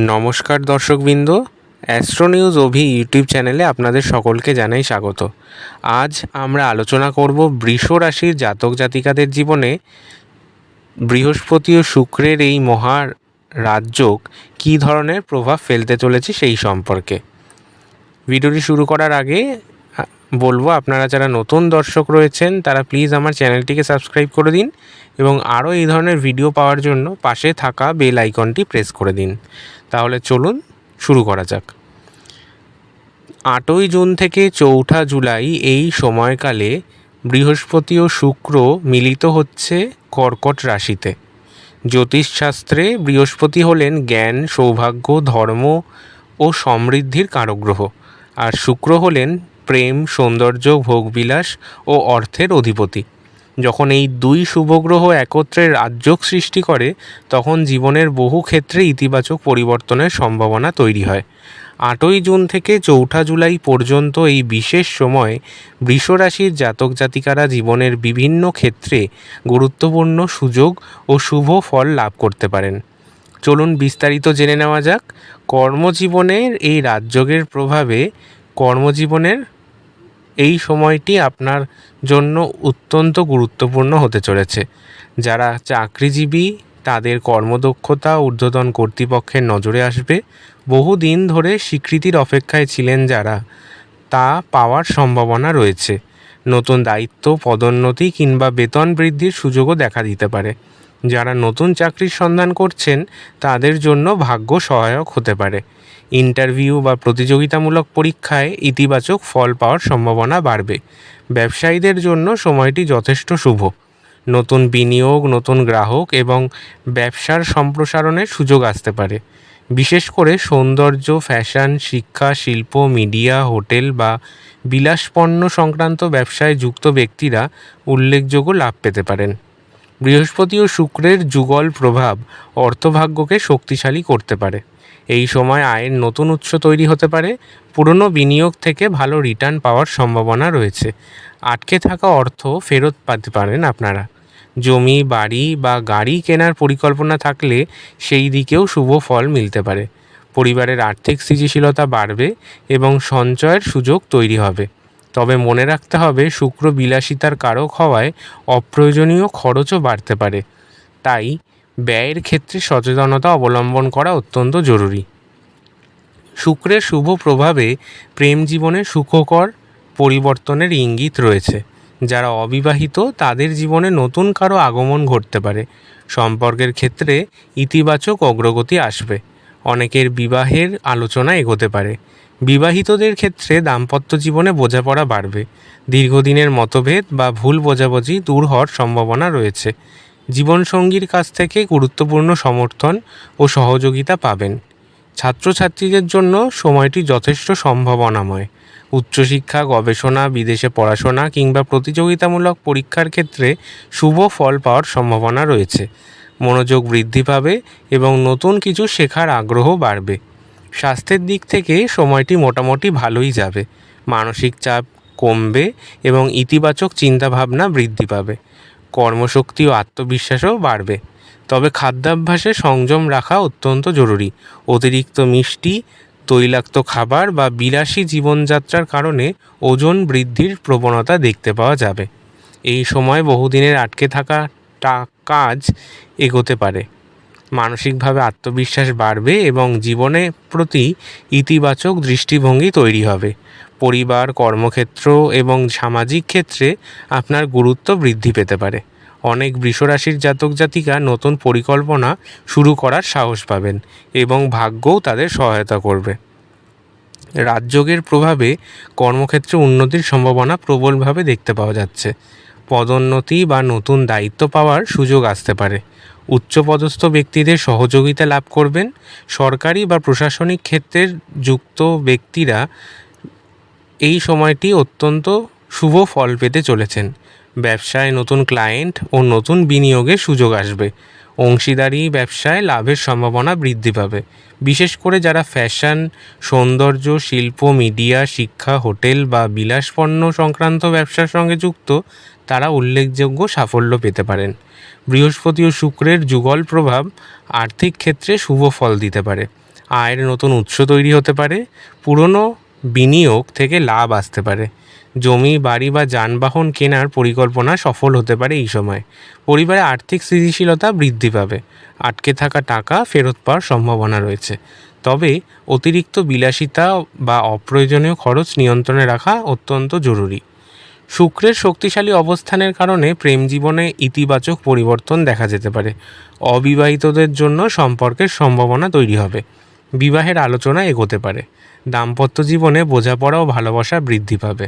নমস্কার দর্শকবৃন্দ, astro news অভি YouTube চ্যানেলে আপনাদের সকলকে জানাই স্বাগত। আজ আমরা আলোচনা করব বৃষ রাশির জাতক জাতিকাদের জীবনে বৃহস্পতি ও শুক্রের এই মহা রাজযোগ কী ধরনের প্রভাব ফেলতে চলেছে সেই সম্পর্কে। ভিডিওটি শুরু করার আগে বলবো, আপনারা যারা নতুন দর্শক রয়েছেন তারা প্লিজ আমার চ্যানেলটিকে সাবস্ক্রাইব করে দিন এবং আরও এই ধরনের ভিডিও পাওয়ার জন্য পাশে থাকা বেল আইকনটি প্রেস করে দিন। তাহলে চলুন শুরু করা যাক। 8ই জুন থেকে 4 জুলাই এই সময়কালে বৃহস্পতি ও শুক্র মিলিত হচ্ছে কর্কট রাশিতে। জ্যোতিষশাস্ত্রে বৃহস্পতি হলেন জ্ঞান, সৌভাগ্য, ধর্ম ও সমৃদ্ধির কারক গ্রহ, আর শুক্র হলেন প্রেম, সৌন্দর্য, ভোগবিলাস ও অর্থের অধিপতি। যখন এই দুই শুভগ্রহ একত্রে রাজযোগ সৃষ্টি করে তখন জীবনের বহু ক্ষেত্রে ইতিবাচক পরিবর্তনের সম্ভাবনা তৈরি হয়। 8ই জুন থেকে 4 জুলাই পর্যন্ত এই বিশেষ সময় বৃষ রাশির জাতক জাতিকারা জীবনের বিভিন্ন ক্ষেত্রে গুরুত্বপূর্ণ সুযোগ ও শুভ ফল লাভ করতে পারেন। চলুন বিস্তারিত জেনে নেওয়া যাক। কর্মজীবনের এই রাজযোগের প্রভাবে কর্মজীবনের এই সময়টি আপনার জন্য অত্যন্ত গুরুত্বপূর্ণ হতে চলেছে। যারা চাকরিজীবী তাদের কর্মদক্ষতা ঊর্ধ্বতন কর্তৃপক্ষের নজরে আসবে। বহুদিন ধরে স্বীকৃতির অপেক্ষায় ছিলেন যারা, তা পাওয়ার সম্ভাবনা রয়েছে। নতুন দায়িত্ব, পদোন্নতি কিংবা বেতন বৃদ্ধির সুযোগও দেখা দিতে পারে। যারা নতুন চাকরির সন্ধান করছেন তাদের জন্য ভাগ্য সহায়ক হতে পারে। ইন্টারভিউ বা প্রতিযোগিতামূলক পরীক্ষায় ইতিবাচক ফল পাওয়ার সম্ভাবনা বাড়বে। ব্যবসায়ীদের জন্য সময়টি যথেষ্ট শুভ। নতুন বিনিয়োগ, নতুন গ্রাহক এবং ব্যবসার সম্প্রসারণের সুযোগ আসতে পারে। বিশেষ করে সৌন্দর্য, ফ্যাশন, শিক্ষা, শিল্প, মিডিয়া, হোটেল বা বিলাসপণ্য সংক্রান্ত ব্যবসায় যুক্ত ব্যক্তিরা উল্লেখযোগ্য লাভ পেতে পারেন। বৃহস্পতি ও শুক্রের যুগল প্রভাব অর্থভাগ্যকে শক্তিশালী করতে পারে। এই সময় আয়ের নতুন উৎস তৈরি হতে পারে। পুরনো বিনিয়োগ থেকে ভালো রিটার্ন পাওয়ার সম্ভাবনা রয়েছে। আটকে থাকা অর্থ ফেরত পেতে পারেন আপনারা। জমি, বাড়ি বা গাড়ি কেনার পরিকল্পনা থাকলে সেই দিকেও শুভ ফল মিলতে পারে। পরিবারের আর্থিক স্থিতিশীলতা বাড়বে এবং সঞ্চয়ের সুযোগ তৈরি হবে। তবে মনে রাখতে হবে, শুক্র বিলাসিতার কারক হওয়ায় অপ্রয়োজনীয় খরচও বাড়তে পারে। তাই ব্যয়ের ক্ষেত্রে সচেতনতা অবলম্বন করা অত্যন্ত জরুরি। শুক্রের শুভ প্রভাবে প্রেম জীবনে সুখকর পরিবর্তনের ইঙ্গিত রয়েছে। যারা অবিবাহিত তাদের জীবনে নতুন কারো আগমন ঘটতে পারে। সম্পর্কের ক্ষেত্রে ইতিবাচক অগ্রগতি আসবে। অনেকের বিবাহের আলোচনা এগোতে পারে। বিবাহিতদের ক্ষেত্রে দাম্পত্য জীবনে বোঝাপড়া বাড়বে। দীর্ঘদিনের মতভেদ বা ভুল বোঝাবুঝি দূর হওয়ার সম্ভাবনা রয়েছে। জীবনসঙ্গীর কাছ থেকে গুরুত্বপূর্ণ সমর্থন ও সহযোগিতা পাবেন। ছাত্রছাত্রীদের জন্য সময়টি যথেষ্ট সম্ভাবনাময়। উচ্চশিক্ষা, গবেষণা, বিদেশে পড়াশোনা কিংবা প্রতিযোগিতামূলক পরীক্ষার ক্ষেত্রে শুভ ফল পাওয়ার সম্ভাবনা রয়েছে। মনোযোগ বৃদ্ধি পাবে এবং নতুন কিছু শেখার আগ্রহ বাড়বে। স্বাস্থ্যের দিক থেকে সময়টি মোটামুটি ভালোই যাবে। মানসিক চাপ কমবে এবং ইতিবাচক চিন্তাভাবনা বৃদ্ধি পাবে। কর্মশক্তি ও আত্মবিশ্বাসও বাড়বে। তবে খাদ্যাভ্যাসে সংযম রাখা অত্যন্ত জরুরি। অতিরিক্ত মিষ্টি, তৈলাক্ত খাবার বা বিলাসী জীবনযাত্রার কারণে ওজন বৃদ্ধির প্রবণতা দেখতে পাওয়া যাবে। এই সময় বহুদিনের আটকে থাকা কাজ এগোতে পারে। মানসিকভাবে আত্মবিশ্বাস বাড়বে এবং জীবনের প্রতি ইতিবাচক দৃষ্টিভঙ্গি তৈরি হবে। পরিবার, কর্মক্ষেত্র এবং সামাজিক ক্ষেত্রে আপনার গুরুত্ব বৃদ্ধি পেতে পারে। অনেক বৃষরাশির জাতক জাতিকা নতুন পরিকল্পনা শুরু করার সাহস পাবেন এবং ভাগ্যও তাদের সহায়তা করবে। রাজযোগের প্রভাবে কর্মক্ষেত্রে উন্নতির সম্ভাবনা প্রবলভাবে দেখতে পাওয়া যাচ্ছে। পদোন্নতি বা নতুন দায়িত্ব পাওয়ার সুযোগ আসতে পারে। উচ্চপদস্থ ব্যক্তিদের সহযোগিতা লাভ করবেন। সরকারি বা প্রশাসনিক ক্ষেত্রের যুক্ত ব্যক্তিরা এই সময়টি অত্যন্ত শুভ ফল পেতে চলেছেন। ব্যবসায় নতুন ক্লায়েন্ট ও নতুন বিনিয়োগের সুযোগ আসবে। অংশীদারি ব্যবসায় লাভের সম্ভাবনা বৃদ্ধি পাবে। বিশেষ করে যারা ফ্যাশন, সৌন্দর্য, শিল্প, মিডিয়া, শিক্ষা, হোটেল বা বিলাসপণ্য সংক্রান্ত ব্যবসার সঙ্গে যুক্ত তারা উল্লেখযোগ্য সাফল্য পেতে পারেন। বৃহস্পতি ও শুক্রের যুগল প্রভাব আর্থিক ক্ষেত্রে শুভ ফল দিতে পারে। আয়ের নতুন উৎস তৈরি হতে পারে, পুরনো বিনিয়োগ থেকে লাভ আসতে পারে, জমি বাড়ি বা যানবাহন কেনার পরিকল্পনা সফল হতে পারে এই সময়। পরিবারে আর্থিক স্থিতিশীলতা বৃদ্ধি পাবে, আটকে থাকা টাকা ফেরত পাওয়ার সম্ভাবনা রয়েছে। তবে অতিরিক্ত বিলাসিতা বা অপ্রয়োজনীয় খরচ নিয়ন্ত্রণে রাখা অত্যন্ত জরুরি। শুক্রের শক্তিশালী অবস্থানের কারণে প্রেম জীবনে ইতিবাচক পরিবর্তন দেখা যেতে পারে। অবিবাহিতদের জন্য সম্পর্কের সম্ভাবনা তৈরি হবে, বিবাহের আলোচনা এগোতে পারে, দাম্পত্য জীবনে বোঝাপড়া ও ভালোবাসা বৃদ্ধি পাবে,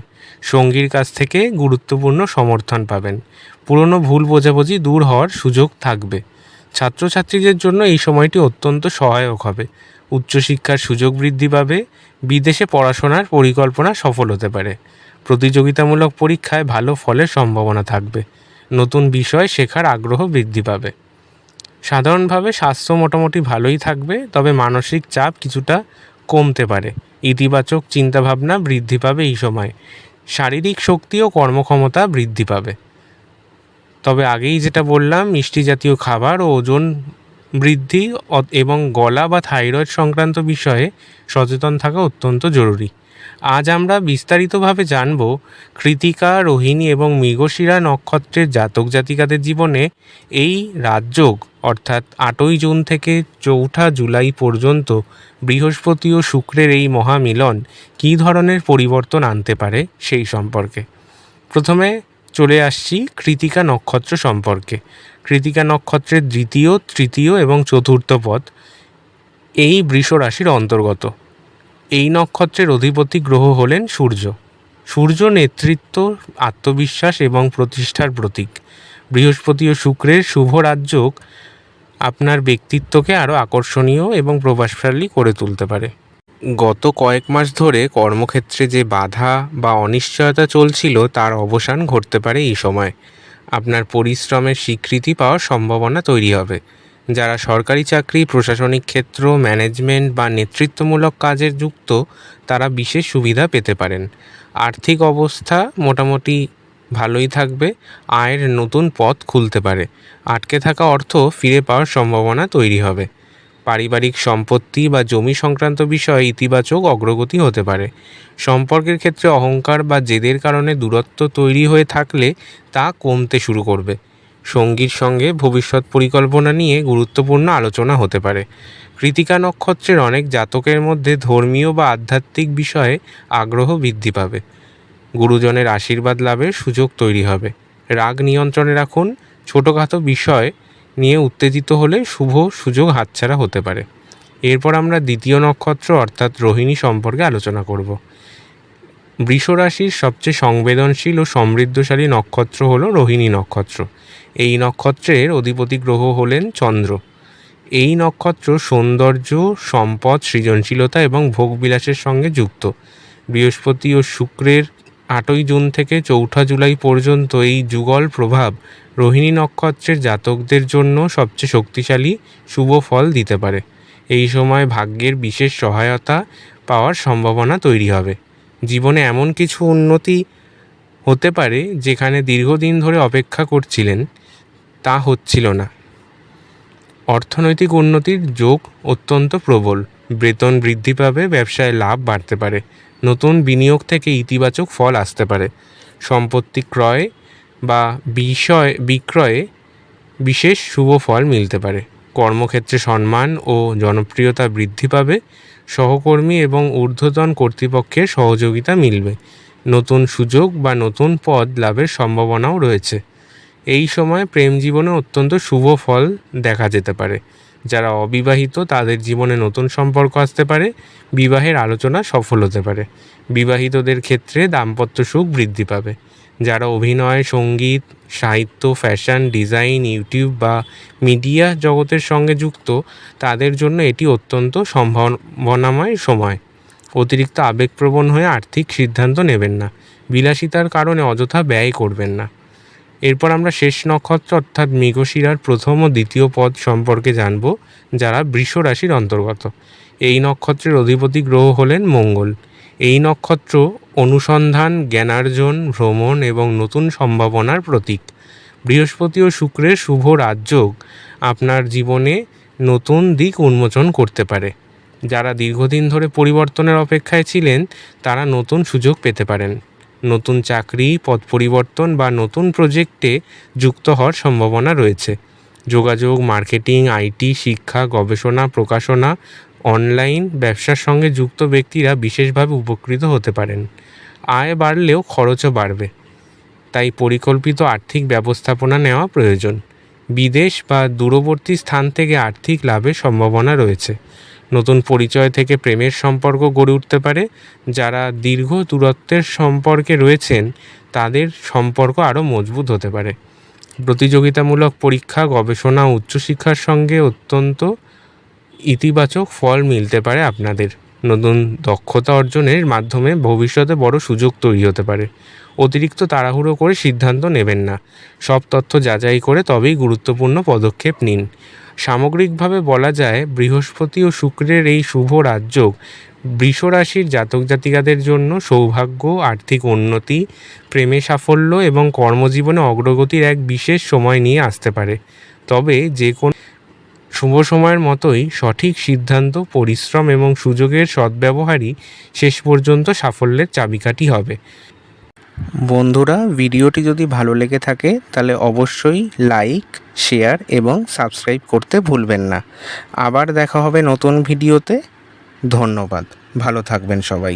সঙ্গীর কাছ থেকে গুরুত্বপূর্ণ সমর্থন পাবেন, পুরনো ভুল বোঝাবুঝি দূর হওয়ার সুযোগ থাকবে। ছাত্রছাত্রীদের জন্য এই সময়টি অত্যন্ত সহায়ক হবে, উচ্চশিক্ষার সুযোগ বৃদ্ধি পাবে, বিদেশে পড়াশোনার পরিকল্পনা সফল হতে পারে, প্রতিযোগিতামূলক পরীক্ষায় ভালো ফলের সম্ভাবনা থাকবে, নতুন বিষয় শেখার আগ্রহ বৃদ্ধি পাবে। সাধারণভাবে স্বাস্থ্য মোটামুটি ভালোই থাকবে, তবে মানসিক চাপ কিছুটা কমতে পারে, ইতিবাচক চিন্তাভাবনা বৃদ্ধি পাবে এই সময়, শারীরিক শক্তি ও কর্মক্ষমতা বৃদ্ধি পাবে। তবে আগেই যেটা বললাম, মিষ্টি জাতীয় খাবার ও ওজন বৃদ্ধি এবং গলা বা থাইরয়েড সংক্রান্ত বিষয়ে সচেতন থাকা অত্যন্ত জরুরি। আজ আমরা বিস্তারিতভাবে জানব কৃতিকা, রোহিণী এবং মৃগশিরা নক্ষত্রের জাতক জাতিকাদের জীবনে এই রাজযোগ অর্থাৎ 8ই জুন থেকে 4 জুলাই পর্যন্ত বৃহস্পতি ও শুক্রের এই মহামিলন কী ধরনের পরিবর্তন আনতে পারে সেই সম্পর্কে। প্রথমে চলে আসছি কৃতিকা নক্ষত্র সম্পর্কে। কৃতিকা নক্ষত্রের দ্বিতীয়, তৃতীয় এবং চতুর্থ পদ এই বৃষ রাশির অন্তর্গত। এই নক্ষত্রের অধিপতি গ্রহ হলেন সূর্য। সূর্য নেতৃত্ব, আত্মবিশ্বাস এবং প্রতিষ্ঠার প্রতীক। বৃহস্পতি ও শুক্রের শুভ রাজযোগ আপনার ব্যক্তিত্বকে আরও আকর্ষণীয় এবং প্রভাবশালী করে তুলতে পারে। গত কয়েক মাস ধরে কর্মক্ষেত্রে যে বাধা বা অনিশ্চয়তা চলছিল তার অবসান ঘটতে পারে এই সময়। আপনার পরিশ্রমের স্বীকৃতি পাওয়ার সম্ভাবনা তৈরি হবে। যারা সরকারি চাকরি, প্রশাসনিক ক্ষেত্র, ম্যানেজমেন্ট বা নেতৃত্বমূলক কাজে যুক্ত তারা বিশেষ সুবিধা পেতে পারেন। আর্থিক অবস্থা মোটামুটি ভালোই থাকবে, আয়ের নতুন পথ খুলতে পারে, আটকে থাকা অর্থ ফিরে পাওয়ার সম্ভাবনা তৈরি হবে। পারিবারিক সম্পত্তি বা জমি সংক্রান্ত বিষয়ে ইতিবাচক অগ্রগতি হতে পারে। সম্পর্কের ক্ষেত্রে অহংকার বা জেদের কারণে দূরত্ব তৈরি হয়ে থাকলে তা কমতে শুরু করবে। সঙ্গীর সঙ্গে ভবিষ্যৎ পরিকল্পনা নিয়ে গুরুত্বপূর্ণ আলোচনা হতে পারে। কৃতিকা নক্ষত্রের অনেক জাতকের মধ্যে ধর্মীয় বা আধ্যাত্মিক বিষয়ে আগ্রহ বৃদ্ধি পাবে। গুরুজনের আশীর্বাদ লাভের সুযোগ তৈরি হবে। রাগ নিয়ন্ত্রণে রাখুন, ছোটোখাটো বিষয় নিয়ে উত্তেজিত হলে শুভ সুযোগ হাতছাড়া হতে পারে। এরপর আমরা দ্বিতীয় নক্ষত্র অর্থাৎ রোহিণী সম্পর্কে আলোচনা করব। বৃষ রাশির সবচেয়ে সংবেদনশীল ও সমৃদ্ধশালী নক্ষত্র হল রোহিণী নক্ষত্র। এই নক্ষত্রের অধিপতি গ্রহ হলেন চন্দ্র। এই নক্ষত্র সৌন্দর্য, সম্পদ, সৃজনশীলতা এবং ভোগবিলাসের সঙ্গে যুক্ত। বৃহস্পতি ও শুক্রের 8ই জুন থেকে 4 জুলাই পর্যন্ত এই যুগল প্রভাব রোহিণী নক্ষত্রের জাতকদের জন্য সবচেয়ে শক্তিশালী শুভ ফল দিতে পারে। এই সময় ভাগ্যের বিশেষ সহায়তা পাওয়ার সম্ভাবনা তৈরি হবে। জীবনে এমন কিছু উন্নতি হতে পারে যেখানে দীর্ঘদিন ধরে অপেক্ষা করছিলেন তা হচ্ছিল না। অর্থনৈতিক উন্নতির যোগ অত্যন্ত প্রবল, বেতন বৃদ্ধি পাবে, ব্যবসায় লাভ বাড়তে পারে, নতুন বিনিয়োগ থেকে ইতিবাচক ফল আসতে পারে, সম্পত্তি ক্রয় বা বিক্রয়ে বিশেষ শুভ ফল মিলতে পারে, কর্মক্ষেত্রে সম্মান ও জনপ্রিয়তা বৃদ্ধি পাবে, সহকর্মী এবং ঊর্ধ্বতন কর্তৃপক্ষের সহযোগিতা মিলবে, নতুন সুযোগ বা নতুন পদ লাভের সম্ভাবনাও রয়েছে। এই সময় প্রেম জীবনে অত্যন্ত শুভ ফল দেখা যেতে পারে। যারা অবিবাহিত তাদের জীবনে নতুন সম্পর্ক আসতে পারে, বিবাহের আলোচনা সফল হতে পারে। বিবাহিতদের ক্ষেত্রে দাম্পত্য সুখ বৃদ্ধি পাবে। যারা অভিনয়, সঙ্গীত, সাহিত্য, ফ্যাশন, ডিজাইন, ইউটিউব বা মিডিয়া জগতের সঙ্গে যুক্ত তাদের জন্য এটি অত্যন্ত সম্ভাবনাময় সময়। অতিরিক্ত আবেগপ্রবণ হয়ে আর্থিক সিদ্ধান্ত নেবেন না। বিলাসিতার কারণে অযথা ব্যয় করবেন না। এরপর আমরা শেষ নক্ষত্র অর্থাৎ মৃগশিরার প্রথম ও দ্বিতীয় পদ সম্পর্কে জানব, যারা বৃষ রাশির অন্তর্গত। এই নক্ষত্রের অধিপতি গ্রহ হলেন মঙ্গল। এই নক্ষত্র অনুসন্ধান, জ্ঞানার্জন, ভ্রমণ এবং নতুন সম্ভাবনার প্রতীক। বৃহস্পতি ও শুক্রের শুভ রাজযোগ আপনার জীবনে নতুন দিক উন্মোচন করতে পারে। যারা দীর্ঘদিন ধরে পরিবর্তনের অপেক্ষায় ছিলেন তারা নতুন সুযোগ পেতে পারেন। নতুন চাকরি, পদ পরিবর্তন বা নতুন প্রজেক্টে যুক্ত হওয়ার সম্ভাবনা রয়েছে। যোগাযোগ, মার্কেটিং, আইটি, শিক্ষা, গবেষণা, প্রকাশনা, অনলাইন ব্যবসার সঙ্গে যুক্ত ব্যক্তিরা বিশেষভাবে উপকৃত হতে পারেন। আয় বাড়লেও খরচও বাড়বে, তাই পরিকল্পিত আর্থিক ব্যবস্থাপনা নেওয়া প্রয়োজন। বিদেশ বা দূরবর্তী স্থান থেকে আর্থিক লাভের সম্ভাবনা রয়েছে। নতুন পরিচয় থেকে প্রেমের সম্পর্ক গড়ে উঠতে পারে। যারা দীর্ঘ দূরত্বের সম্পর্কে রয়েছেন তাদের সম্পর্ক আরও মজবুত হতে পারে। প্রতিযোগিতামূলক পরীক্ষা, গবেষণা, উচ্চশিক্ষার সঙ্গে অত্যন্ত ইতিবাচক ফল মিলতে পারে আপনাদের। নতুন দক্ষতা অর্জনের মাধ্যমে ভবিষ্যতে বড় সুযোগ তৈরি হতে পারে। অতিরিক্ত তাড়াহুড়ো করে সিদ্ধান্ত নেবেন না। সব তথ্য যাচাই করে তবেই গুরুত্বপূর্ণ পদক্ষেপ নিন। সামগ্রিকভাবে বলা যায়, বৃহস্পতি ও শুক্রের এই শুভ রাজযোগ বৃষ রাশির জাতক জাতিকাদের জন্য সৌভাগ্য, আর্থিক উন্নতি, প্রেমে সাফল্য এবং কর্মজীবনে অগ্রগতির এক বিশেষ সময় নিয়ে আসতে পারে। তবে যে কোনো শুভ সময়ের মতোই সঠিক সিদ্ধান্ত, পরিশ্রম এবং সুযোগের সদ্ব্যবহারই শেষ পর্যন্ত সাফল্যের চাবিকাঠি হবে। বন্ধুরা, ভিডিওটি যদি ভালো লেগে থাকে তাহলে অবশ্যই লাইক, শেয়ার এবং সাবস্ক্রাইব করতে ভুলবেন না। আবার দেখা হবে নতুন ভিডিওতে। ধন্যবাদ। ভালো থাকবেন সবাই।